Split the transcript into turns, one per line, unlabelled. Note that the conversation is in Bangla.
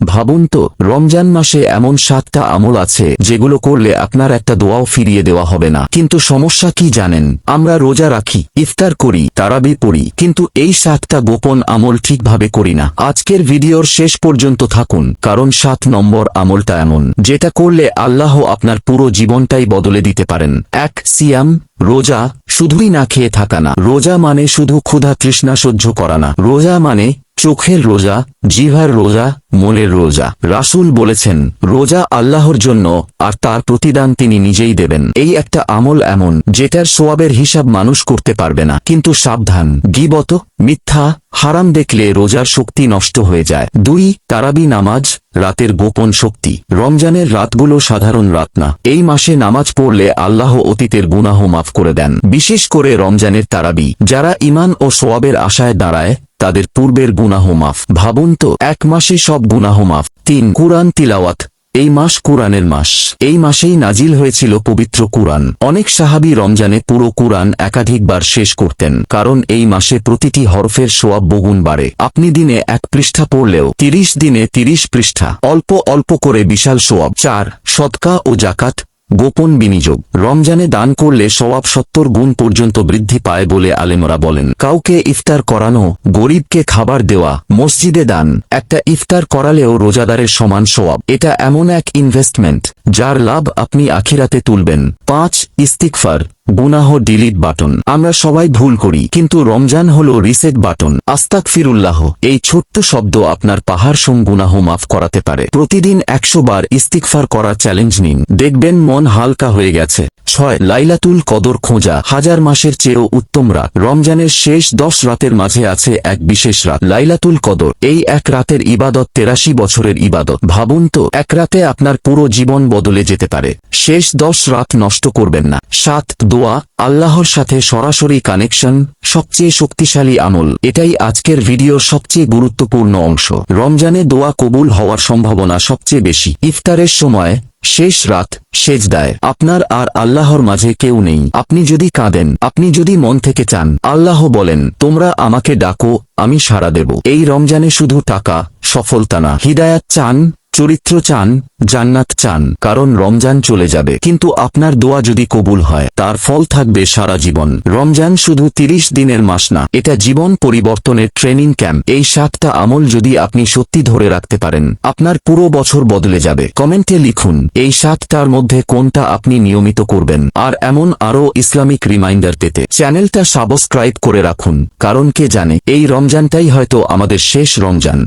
ভাবুন তো, রমজান মাসে এমন 7টা আমল আছে যেগুলো করলে আপনার একটা দোয়াও ফিরিয়ে দেওয়া হবে না। কিন্তু সমস্যা কি জানেন? আমরা রোজা রাখি, ইফতার করি, তারাবি পড়ি, কিন্তু এই 7টা গোপন আমল ঠিকভাবে করি না। আজকের ভিডিওর শেষ পর্যন্ত থাকুন, কারণ 7 নম্বর আমলটা এমন যেটা করলে আল্লাহ আপনার পুরো জীবনটাই বদলে দিতে পারেন। 1. সিয়াম, রোজা শুধুই না খেয়ে থাকা না। রোজা মানে শুধু ক্ষুধা তৃষ্ণা সহ্য করা না। রোজা মানে চোখের রোজা, জিহ্বার রোজা, মনের রোজা। রাসূল বলেছেন, রোজা আল্লাহর জন্য, আর তার প্রতিদান তিনি নিজেই দেবেন। এই একটা আমল এমন যেটার সওয়াবের হিসাব মানুষ করতে পারবে না। কিন্তু সাবধান, গীবত, মিথ্যা, হারাম দেখলে রোজার শক্তি নষ্ট হয়ে যায়। 2. তারাবি নামাজ, রাতের গোপন শক্তি। রমজানের রাতগুলো সাধারণ রাত না। এই মাসে নামাজ পড়লে আল্লাহ অতীতের গুনাহ মাফ করে দেন। বিশেষ করে রমজানের তারাবি। যারা ঈমান ও সওয়াবের আশায় দাঁড়ায় তাদের পূর্বের গুনাহ মাফ। ভাবুন তো, এক মাসে সব গুনাহ মাফ। 3. কুরআন তিলাওয়াত। এই মাস কুরআনের মাস। এই মাসেই নাজিল হয়েছিল পবিত্র কুরআন। অনেক সাহাবী রমজানে পুরো কুরআন একাধিকবার শেষ করতেন, কারণ এই মাসে প্রতিটি হরফের সওয়াব বহুগুণ বাড়ে। আপনি দিনে 1 পৃষ্ঠা পড়লেও 30 দিনে 30 পৃষ্ঠা। অল্প অল্প করে বিশাল সওয়াব। 4. সদকা ও জাকাত, গোপন বিনিয়োগ। রমজানে দান করলে সওয়াব 70 গুণ পর্যন্ত বৃদ্ধি পায় বলে আলেমরা বলেন। কাউকে ইফতার করানো, গরিবকে খাবার দেওয়া, মসজিদে দান। একটা ইফতার করালেও রোজাদারের সমান সওয়াব। এটা এমন এক ইনভেস্টমেন্ট যার লাভ আপনি আখিরাতে তুলবেন। 5. ইস্তিগফার, গুনাহ ডিলিট বাটন। আমরা সবাই ভুল করি, কিন্তু রমজান হলো রিসেট বাটন। আস্তাগফিরুল্লাহ, এই ছোট্ট শব্দ আপনার পাহাড়সম গুনাহ মাফ করাতে পারে। প্রতিদিন 100 বার ইস্তিগফার করার চ্যালেঞ্জ নিন, দেখবেন মন হালকা হয়ে গেছে। 6. লাইলাতুল কদর খোঁজা, হাজার মাসের চেয়েও উত্তম রাত। রমজানের শেষ 10 রাতের মাঝে আছে এক বিশেষ রাত, লাইলাতুল কদর। এই এক রাতের ইবাদত 83 বছরের ইবাদত। ভাবুন তো, এক রাতে আপনার পুরো জীবন বদলে যেতে পারে। শেষ 10 রাত নষ্ট করবেন না। 7. দোয়া, আল্লাহর সাথে সরাসরি কানেকশন, সবচেয়ে শক্তিশালী আমল। এটাই আজকের ভিডিওর সবচেয়ে গুরুত্বপূর্ণ অংশ। রমজানে দোয়া কবুল হওয়ার সম্ভাবনা সবচেয়ে বেশি। ইফতারের সময়, শেষ রাত, সেজদায় আপনার আর আল্লাহর মাঝে কেউ নেই। আপনি যদি কাঁদেন, আপনি যদি মন থেকে চান, আল্লাহ বলেন, তোমরা আমাকে ডাকো, আমি সাড়া দেব। এই রমজানে শুধু টাকা, সফলতা না, হিদায়াত চান, চরিত্র চান, জান্নাত চান। কারণ রমজান চলে যাবে, কিন্তু আপনার দোয়া যদি কবুল হয় তার ফল থাকবে সারা জীবন। রমজান শুধু 30 দিনের মাস না, এটা জীবন পরিবর্তনের ট্রেনিং ক্যাম্প। এই 7টা আমল যদি আপনি সত্যি ধরে রাখতে পারেন, আপনার পুরো বছর বদলে যাবে। কমেন্টে লিখুন এই 7টার মধ্যে কোনটা আপনি নিয়মিত করবেন। আর এমন আরও ইসলামিক রিমাইন্ডার পেতে চ্যানেলটা সাবস্ক্রাইব করে রাখুন, কারণ কে জানে এই রমজানটাই হয়তো আমাদের শেষ রমজান।